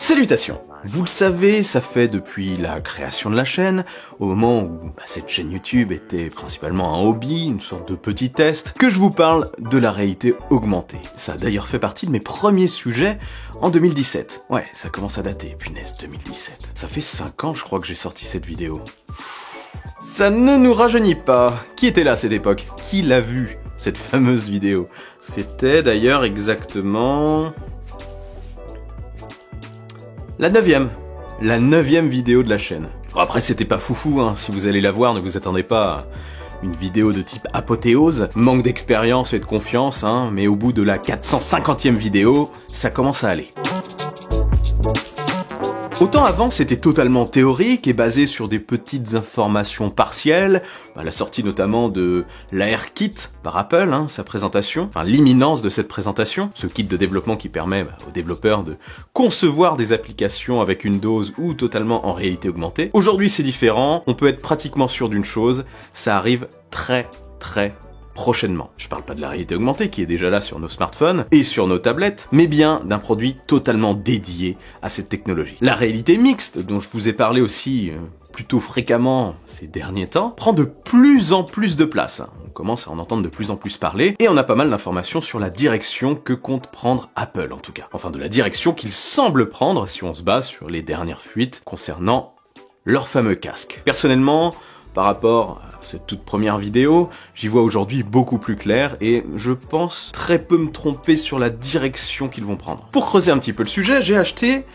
Salutations! Vous le savez, ça fait depuis la création de la chaîne, au moment où cette chaîne YouTube était principalement un hobby, une sorte de petit test, que je vous parle de la réalité augmentée. Ça a d'ailleurs fait partie de mes premiers sujets en 2017. Ouais, ça commence à dater, punaise, 2017. Ça fait 5 ans, je crois, que j'ai sorti cette vidéo. Ça ne nous rajeunit pas. Qui était là à cette époque? Qui l'a vu, cette fameuse vidéo? C'était d'ailleurs exactement... la 9e vidéo de la chaîne. Bon, après c'était pas foufou, hein. Si vous allez la voir, ne vous attendez pas à une vidéo de type apothéose, manque d'expérience et de confiance, hein, mais au bout de la 450e vidéo, ça commence à aller. Autant avant c'était totalement théorique et basé sur des petites informations partielles, la sortie notamment de l'ARKit par Apple, hein, sa présentation, enfin l'imminence de cette présentation, ce kit de développement qui permet aux développeurs de concevoir des applications avec une dose ou totalement en réalité augmentée. Aujourd'hui c'est différent, on peut être pratiquement sûr d'une chose, ça arrive très prochainement. Je parle pas de la réalité augmentée qui est déjà là sur nos smartphones et sur nos tablettes, mais bien d'un produit totalement dédié à cette technologie. La réalité mixte, dont je vous ai parlé aussi plutôt fréquemment ces derniers temps, prend de plus en plus de place. On commence à en entendre de plus en plus parler, et on a pas mal d'informations sur la direction que compte prendre Apple en tout cas. Enfin de la direction qu'il semble prendre si on se base sur les dernières fuites concernant leur fameux casque. Personnellement, par rapport à cette toute première vidéo, j'y vois aujourd'hui beaucoup plus clair et je pense très peu me tromper sur la direction qu'ils vont prendre. Pour creuser un petit peu le sujet, j'ai acheté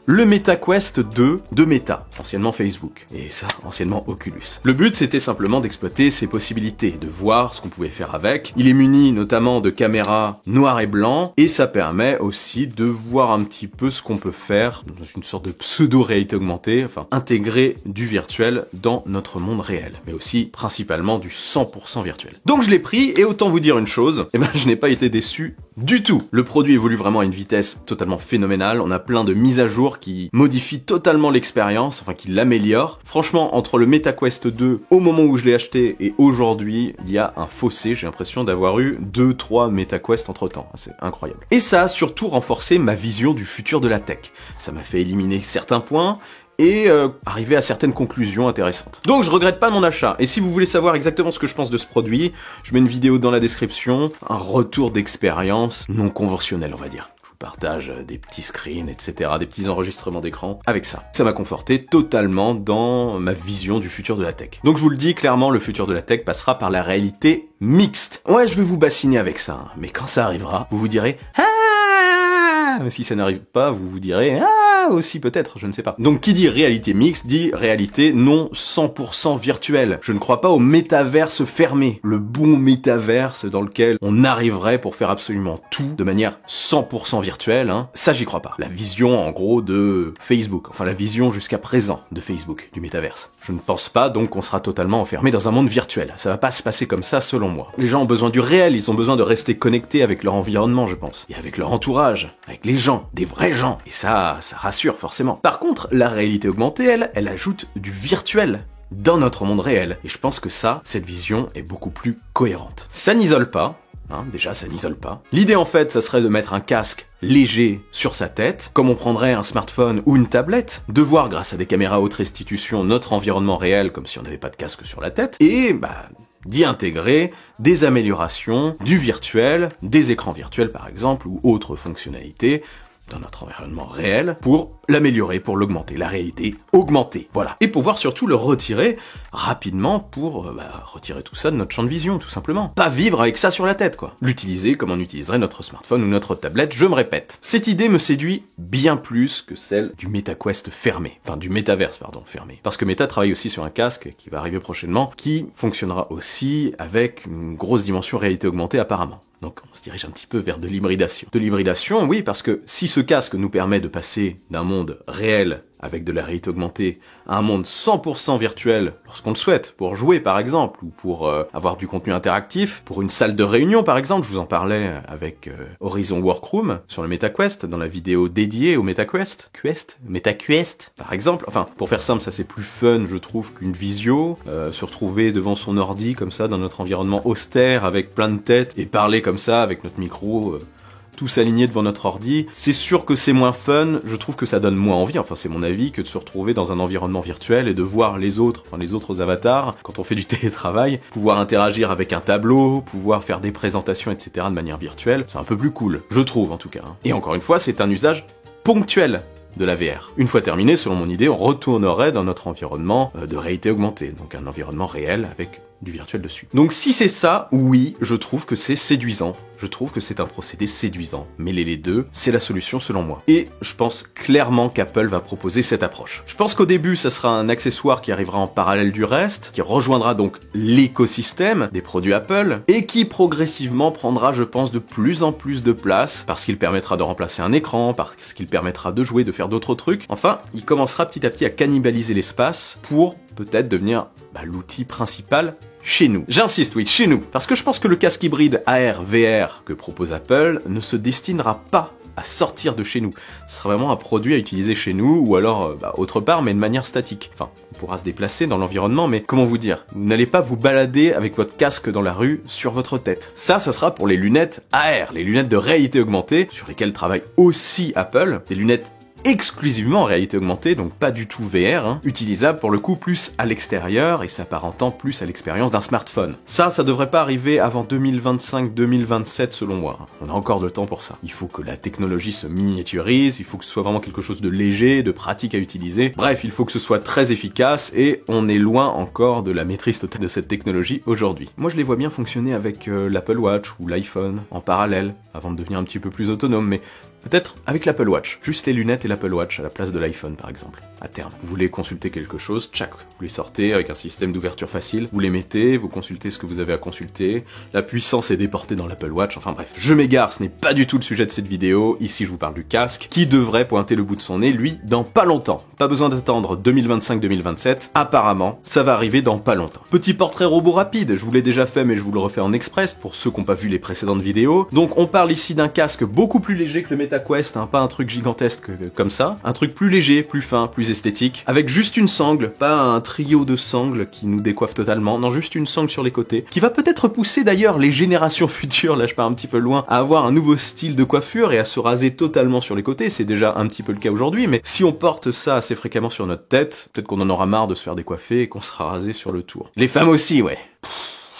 le MetaQuest 2 de Meta, anciennement Facebook, et ça, anciennement Oculus. Le but, c'était simplement d'exploiter ses possibilités, de voir ce qu'on pouvait faire avec. Il est muni notamment de caméras noir et blanc, et ça permet aussi de voir un petit peu ce qu'on peut faire dans une sorte de pseudo-réalité augmentée, enfin, intégrer du virtuel dans notre monde réel, mais aussi principalement du 100% virtuel. Donc je l'ai pris, et autant vous dire une chose, je n'ai pas été déçu du tout. Le produit évolue vraiment à une vitesse totalement phénoménale, on a plein de mises à jour qui modifie totalement l'expérience, enfin qui l'améliore. Franchement, entre le MetaQuest 2 au moment où je l'ai acheté et aujourd'hui, il y a un fossé. J'ai l'impression d'avoir eu 2-3 MetaQuest entre temps. C'est incroyable. Et ça a surtout renforcé ma vision du futur de la tech. Ça m'a fait éliminer certains points et arriver à certaines conclusions intéressantes. Donc je regrette pas mon achat, et si vous voulez savoir exactement ce que je pense de ce produit, je mets une vidéo dans la description, un retour d'expérience non conventionnel on va dire. Je vous partage des petits screens, etc., des petits enregistrements d'écran avec ça. Ça m'a conforté totalement dans ma vision du futur de la tech. Donc je vous le dis clairement, le futur de la tech passera par la réalité mixte. Ouais, je vais vous bassiner avec ça, hein, mais quand ça arrivera, vous vous direz « Ah !» Mais si ça n'arrive pas, vous vous direz « Ah !» aussi peut-être, je ne sais pas. Donc qui dit réalité mixte dit réalité non 100% virtuelle. Je ne crois pas au métaverse fermé, le bon métaverse dans lequel on arriverait pour faire absolument tout de manière 100% virtuelle, hein. Ça j'y crois pas. La vision en gros de Facebook, enfin la vision jusqu'à présent de Facebook, du métaverse. Je ne pense pas donc qu'on sera totalement enfermé dans un monde virtuel. Ça va pas se passer comme ça selon moi. Les gens ont besoin du réel, ils ont besoin de rester connectés avec leur environnement je pense. Et avec leur entourage, avec les gens, des vrais gens. Et ça rassure forcément. Par contre, la réalité augmentée, elle ajoute du virtuel dans notre monde réel. Et je pense que ça, cette vision est beaucoup plus cohérente. Ça n'isole pas, hein, déjà ça n'isole pas. L'idée en fait, ça serait de mettre un casque léger sur sa tête, comme on prendrait un smartphone ou une tablette, de voir grâce à des caméras haute restitution notre environnement réel comme si on n'avait pas de casque sur la tête, et d'y intégrer des améliorations, du virtuel, des écrans virtuels par exemple, ou autres fonctionnalités, dans notre environnement réel pour l'améliorer, pour l'augmenter, la réalité augmentée, voilà. Et pouvoir surtout le retirer rapidement pour retirer tout ça de notre champ de vision, tout simplement. Pas vivre avec ça sur la tête, quoi. L'utiliser comme on utiliserait notre smartphone ou notre tablette, je me répète. Cette idée me séduit bien plus que celle du MetaQuest fermé. Enfin, du métaverse, pardon, fermé. Parce que Meta travaille aussi sur un casque qui va arriver prochainement, qui fonctionnera aussi avec une grosse dimension réalité augmentée apparemment. Donc on se dirige un petit peu vers de l'hybridation. De l'hybridation, oui, parce que si ce casque nous permet de passer d'un monde réel avec de la réalité augmentée à un monde 100% virtuel lorsqu'on le souhaite, pour jouer par exemple, ou pour avoir du contenu interactif, pour une salle de réunion par exemple, je vous en parlais avec Horizon Workroom sur le MetaQuest, dans la vidéo dédiée au MetaQuest, MetaQuest par exemple, enfin pour faire simple ça c'est plus fun je trouve qu'une visio, se retrouver devant son ordi comme ça dans notre environnement austère avec plein de têtes et parler comme ça avec notre micro tous alignés devant notre ordi. C'est sûr que c'est moins fun, je trouve que ça donne moins envie, enfin c'est mon avis, que de se retrouver dans un environnement virtuel et de voir les autres avatars, quand on fait du télétravail, pouvoir interagir avec un tableau, pouvoir faire des présentations, etc. de manière virtuelle, c'est un peu plus cool, je trouve en tout cas. Et encore une fois, c'est un usage ponctuel de la VR. Une fois terminé, selon mon idée, on retournerait dans notre environnement de réalité augmentée, donc un environnement réel avec du virtuel dessus. Donc si c'est ça, oui, je trouve que c'est séduisant. Je trouve que c'est un procédé séduisant. Mêler les deux, c'est la solution selon moi. Et je pense clairement qu'Apple va proposer cette approche. Je pense qu'au début, ça sera un accessoire qui arrivera en parallèle du reste, qui rejoindra donc l'écosystème des produits Apple, et qui progressivement prendra, je pense, de plus en plus de place, parce qu'il permettra de remplacer un écran, parce qu'il permettra de jouer, de faire d'autres trucs. Enfin, il commencera petit à petit à cannibaliser l'espace pour peut-être devenir l'outil principal chez nous. J'insiste, oui, chez nous. Parce que je pense que le casque hybride AR-VR que propose Apple ne se destinera pas à sortir de chez nous. Ce sera vraiment un produit à utiliser chez nous, ou alors autre part, mais de manière statique. Enfin, on pourra se déplacer dans l'environnement, mais comment vous dire? Vous n'allez pas vous balader avec votre casque dans la rue sur votre tête. Ça sera pour les lunettes AR, les lunettes de réalité augmentée, sur lesquelles travaille aussi Apple, des lunettes exclusivement en réalité augmentée, donc pas du tout VR, utilisable pour le coup plus à l'extérieur et s'apparentant plus à l'expérience d'un smartphone. Ça devrait pas arriver avant 2025-2027 selon moi. On a encore de temps pour ça. Il faut que la technologie se miniaturise, il faut que ce soit vraiment quelque chose de léger, de pratique à utiliser. Bref, il faut que ce soit très efficace et on est loin encore de la maîtrise totale de cette technologie aujourd'hui. Moi je les vois bien fonctionner avec l'Apple Watch ou l'iPhone en parallèle, avant de devenir un petit peu plus autonome, mais peut-être avec l'Apple Watch, juste les lunettes et l'Apple Watch à la place de l'iPhone par exemple, à terme. Vous voulez consulter quelque chose, tchac, vous les sortez avec un système d'ouverture facile, vous les mettez, vous consultez ce que vous avez à consulter, la puissance est déportée dans l'Apple Watch, enfin bref. Je m'égare, ce n'est pas du tout le sujet de cette vidéo, ici je vous parle du casque, qui devrait pointer le bout de son nez, lui, dans pas longtemps. Pas besoin d'attendre 2025-2027, apparemment, ça va arriver dans pas longtemps. Petit portrait robot rapide, je vous l'ai déjà fait mais je vous le refais en express pour ceux qui n'ont pas vu les précédentes vidéos. Donc on parle ici d'un casque beaucoup plus léger que le MetaQuest, pas un truc gigantesque comme ça, un truc plus léger, plus fin, plus esthétique, avec juste une sangle, pas un trio de sangles qui nous décoiffe totalement, non, juste une sangle sur les côtés, qui va peut-être pousser d'ailleurs les générations futures, là je pars un petit peu loin, à avoir un nouveau style de coiffure et à se raser totalement sur les côtés, c'est déjà un petit peu le cas aujourd'hui, mais si on porte ça assez fréquemment sur notre tête, peut-être qu'on en aura marre de se faire décoiffer et qu'on sera rasé sur le tour. Les femmes aussi, ouais.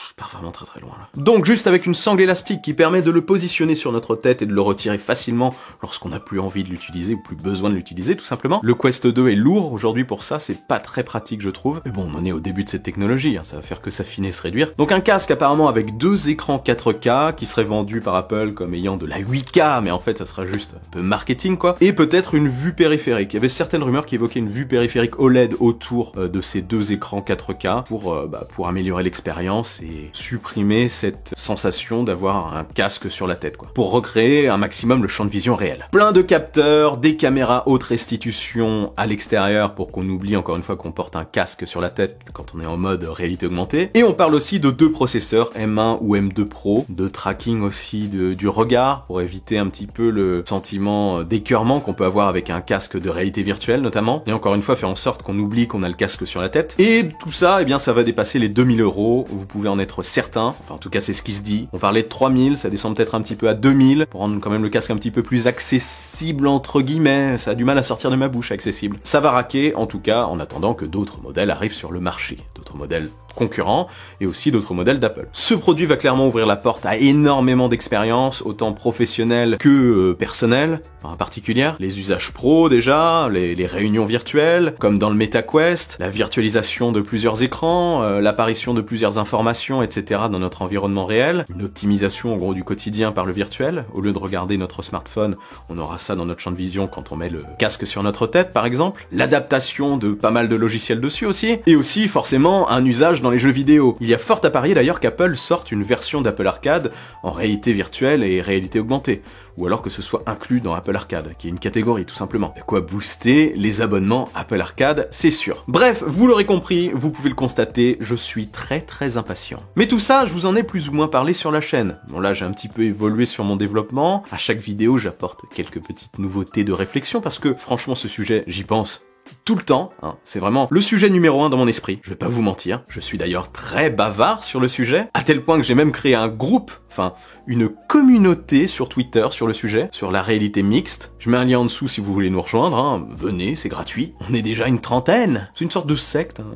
Je pars vraiment très loin là. Donc juste avec une sangle élastique qui permet de le positionner sur notre tête et de le retirer facilement lorsqu'on n'a plus envie de l'utiliser ou plus besoin de l'utiliser tout simplement. Le Quest 2 est lourd aujourd'hui pour ça, c'est pas très pratique je trouve. Mais bon, on en est au début de cette technologie, ça va faire que s'affiner, se réduire. Donc un casque apparemment avec 2 écrans 4K qui serait vendu par Apple comme ayant de la 8K, mais en fait ça sera juste un peu marketing quoi. Et peut-être une vue périphérique. Il y avait certaines rumeurs qui évoquaient une vue périphérique OLED autour de ces 2 écrans 4K pour améliorer l'expérience et supprimer cette sensation d'avoir un casque sur la tête, quoi. Pour recréer un maximum le champ de vision réel. Plein de capteurs, des caméras haute restitution à l'extérieur pour qu'on oublie encore une fois qu'on porte un casque sur la tête quand on est en mode réalité augmentée. Et on parle aussi de 2 processeurs, M1 ou M2 Pro, de tracking aussi du regard pour éviter un petit peu le sentiment d'écœurement qu'on peut avoir avec un casque de réalité virtuelle notamment. Et encore une fois, faire en sorte qu'on oublie qu'on a le casque sur la tête. Et tout ça, eh bien, ça va dépasser les 2000 €. Vous pouvez en être certain. Enfin, en tout cas, c'est ce qui se dit. On parlait de 3000, ça descend peut-être un petit peu à 2000 pour rendre quand même le casque un petit peu plus accessible entre guillemets. Ça a du mal à sortir de ma bouche, accessible. Ça va raquer, en tout cas, en attendant que d'autres modèles arrivent sur le marché. D'autres modèles concurrents et aussi d'autres modèles d'Apple. Ce produit va clairement ouvrir la porte à énormément d'expériences, autant professionnelles que personnelles, en particulier. Les usages pro déjà, les réunions virtuelles, comme dans le MetaQuest, la virtualisation de plusieurs écrans, l'apparition de plusieurs informations, etc. dans notre environnement réel, une optimisation en gros du quotidien par le virtuel. Au lieu de regarder notre smartphone, on aura ça dans notre champ de vision quand on met le casque sur notre tête par exemple. L'adaptation de pas mal de logiciels dessus aussi. Et aussi forcément un usage dans les jeux vidéo. Il y a fort à parier d'ailleurs qu'Apple sorte une version d'Apple Arcade en réalité virtuelle et réalité augmentée. Ou alors que ce soit inclus dans Apple Arcade, qui est une catégorie tout simplement. De quoi booster les abonnements Apple Arcade, c'est sûr. Bref, vous l'aurez compris, vous pouvez le constater, je suis très impatient. Mais tout ça, je vous en ai plus ou moins parlé sur la chaîne. Bon là, j'ai un petit peu évolué sur mon développement. À chaque vidéo, j'apporte quelques petites nouveautés de réflexion parce que franchement, ce sujet, j'y pense tout le temps, hein. C'est vraiment le sujet numéro 1 dans mon esprit, je vais pas vous mentir. Je suis d'ailleurs très bavard sur le sujet, à tel point que j'ai même créé un groupe, enfin une communauté sur Twitter sur le sujet, sur la réalité mixte. Je mets un lien en dessous si vous voulez nous rejoindre, hein. Venez, c'est gratuit. On est déjà une trentaine. C'est une sorte de secte, hein,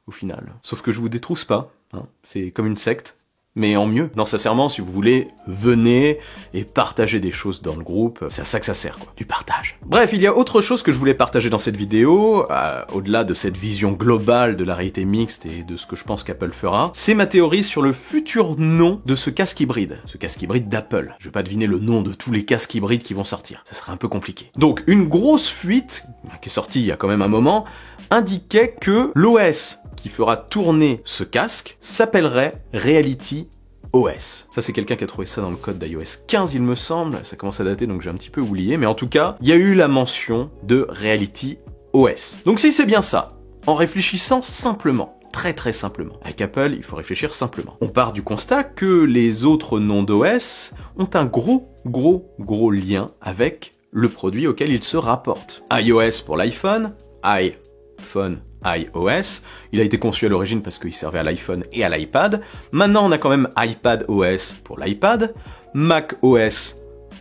au final. Sauf que je vous détrousse pas, hein. C'est comme une secte, mais en mieux. Non, sincèrement, si vous voulez, venez et partagez des choses dans le groupe. C'est à ça que ça sert, quoi. Du partage. Bref, il y a autre chose que je voulais partager dans cette vidéo, au-delà de cette vision globale de la réalité mixte et de ce que je pense qu'Apple fera. C'est ma théorie sur le futur nom de ce casque hybride. Ce casque hybride d'Apple. Je vais pas deviner le nom de tous les casques hybrides qui vont sortir. Ça serait un peu compliqué. Donc, une grosse fuite, qui est sortie il y a quand même un moment, indiquait que l'OS qui fera tourner ce casque s'appellerait Reality OS. Ça, c'est quelqu'un qui a trouvé ça dans le code d'iOS 15, il me semble. Ça commence à dater, donc j'ai un petit peu oublié. Mais en tout cas, il y a eu la mention de Reality OS. Donc si c'est bien ça, en réfléchissant simplement, très très simplement, avec Apple, il faut réfléchir simplement. On part du constat que les autres noms d'OS ont un gros lien avec le produit auquel ils se rapportent. iOS pour l'iPhone, iPhone, iOS, il a été conçu à l'origine parce qu'il servait à l'iPhone et à l'iPad. Maintenant, on a quand même iPad OS pour l'iPad, Mac OS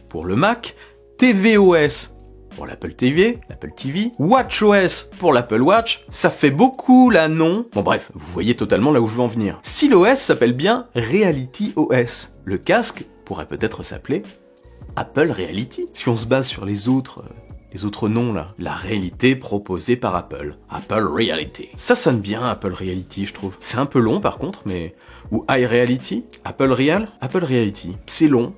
pour le Mac, tvOS pour l'Apple TV, WatchOS pour l'Apple Watch. Ça fait beaucoup là, non? Bon bref, vous voyez totalement là où je veux en venir. Si l'OS s'appelle bien Reality OS, le casque pourrait peut-être s'appeler Apple Reality. Si on se base sur les autres noms là, la réalité proposée par Apple, Apple Reality. Ça sonne bien Apple Reality, je trouve. C'est un peu long par contre, mais... Ou iReality, Apple Reality. C'est long,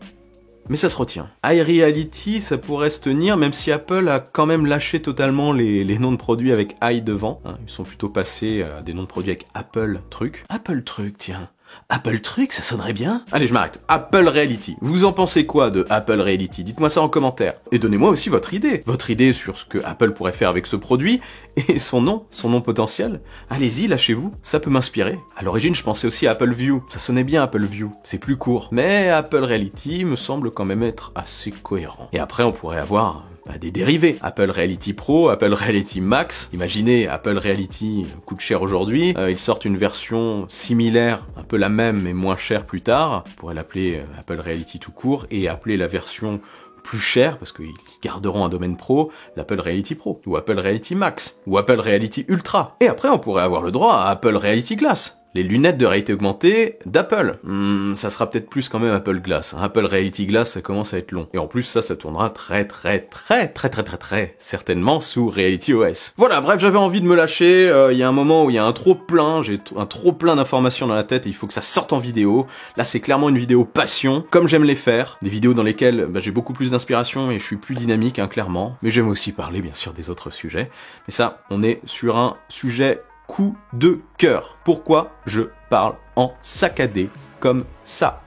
mais ça se retient. iReality, ça pourrait se tenir, même si Apple a quand même lâché totalement les noms de produits avec i devant. Hein, ils sont plutôt passés à des noms de produits avec Apple Truc. Apple Truc, tiens. Apple Truc, ça sonnerait bien. Allez, je m'arrête. Apple Reality. Vous en pensez quoi de Apple Reality? Dites-moi ça en commentaire. Et donnez-moi aussi votre idée. Votre idée sur ce que Apple pourrait faire avec ce produit et son nom potentiel. Allez-y, lâchez-vous. Ça peut m'inspirer. À l'origine, je pensais aussi à Apple View. Ça sonnait bien Apple View. C'est plus court. Mais Apple Reality me semble quand même être assez cohérent. Et après, on pourrait avoir... des dérivés. Apple Reality Pro, Apple Reality Max. Imaginez, Apple Reality coûte cher aujourd'hui. Ils sortent une version similaire, un peu la même mais moins chère plus tard. On pourrait l'appeler Apple Reality tout court et appeler la version plus chère, parce qu'ils garderont un domaine pro, l'Apple Reality Pro, ou Apple Reality Max, ou Apple Reality Ultra. Et après, on pourrait avoir le droit à Apple Reality Glass. Les lunettes de réalité augmentée d'Apple. Ça sera peut-être plus quand même Apple Glass. Apple Reality Glass, ça commence à être long. Et en plus, ça tournera très certainement sous Reality OS. Voilà, bref, j'avais envie de me lâcher. Il y a un moment où il y a un trop plein, j'ai un trop plein d'informations dans la tête et il faut que ça sorte en vidéo. Là, c'est clairement une vidéo passion, comme j'aime les faire. Des vidéos dans lesquelles j'ai beaucoup plus d'inspiration et je suis plus dynamique, hein, clairement. Mais j'aime aussi parler, bien sûr, des autres sujets. Mais ça, on est sur un sujet coup de cœur. Pourquoi je parle en saccadé comme ça?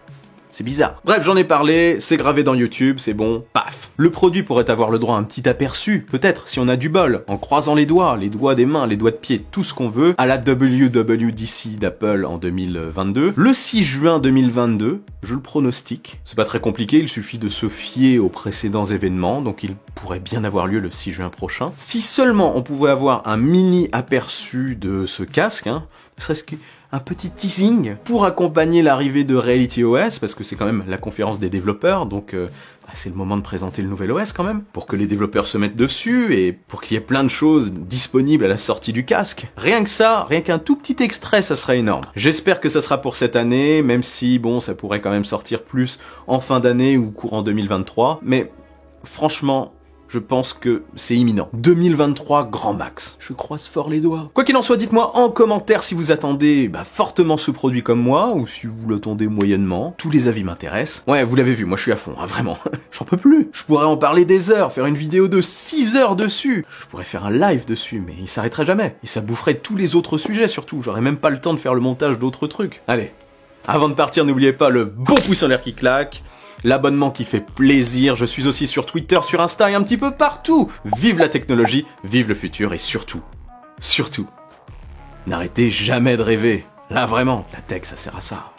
C'est bizarre. Bref, j'en ai parlé, c'est gravé dans YouTube, c'est bon, paf. Le produit pourrait avoir le droit à un petit aperçu, peut-être, si on a du bol, en croisant les doigts des mains, les doigts de pied, tout ce qu'on veut, à la WWDC d'Apple en 2022. Le 6 juin 2022, je le pronostique. C'est pas très compliqué, il suffit de se fier aux précédents événements, donc il pourrait bien avoir lieu le 6 juin prochain. Si seulement on pouvait avoir un mini aperçu de ce casque, hein, ne serait-ce qu'un petit teasing pour accompagner l'arrivée de Reality OS, parce que c'est quand même la conférence des développeurs, donc c'est le moment de présenter le nouvel OS quand même, pour que les développeurs se mettent dessus et pour qu'il y ait plein de choses disponibles à la sortie du casque. Rien que ça, rien qu'un tout petit extrait, ça serait énorme. J'espère que ça sera pour cette année, même si, bon, ça pourrait quand même sortir plus en fin d'année ou courant 2023, mais franchement... je pense que c'est imminent. 2023, grand max. Je croise fort les doigts. Quoi qu'il en soit, dites-moi en commentaire si vous attendez fortement ce produit comme moi, ou si vous l'attendez moyennement. Tous les avis m'intéressent. Ouais, vous l'avez vu, moi je suis à fond, hein, vraiment. J'en peux plus. Je pourrais en parler des heures, faire une vidéo de 6 heures dessus. Je pourrais faire un live dessus, mais il s'arrêterait jamais. Et ça boufferait tous les autres sujets surtout. J'aurais même pas le temps de faire le montage d'autres trucs. Allez, avant de partir, n'oubliez pas le bon pouce en l'air qui claque. L'abonnement qui fait plaisir, je suis aussi sur Twitter, sur Insta et un petit peu partout. Vive la technologie, vive le futur et surtout, n'arrêtez jamais de rêver. Là vraiment, la tech ça sert à ça.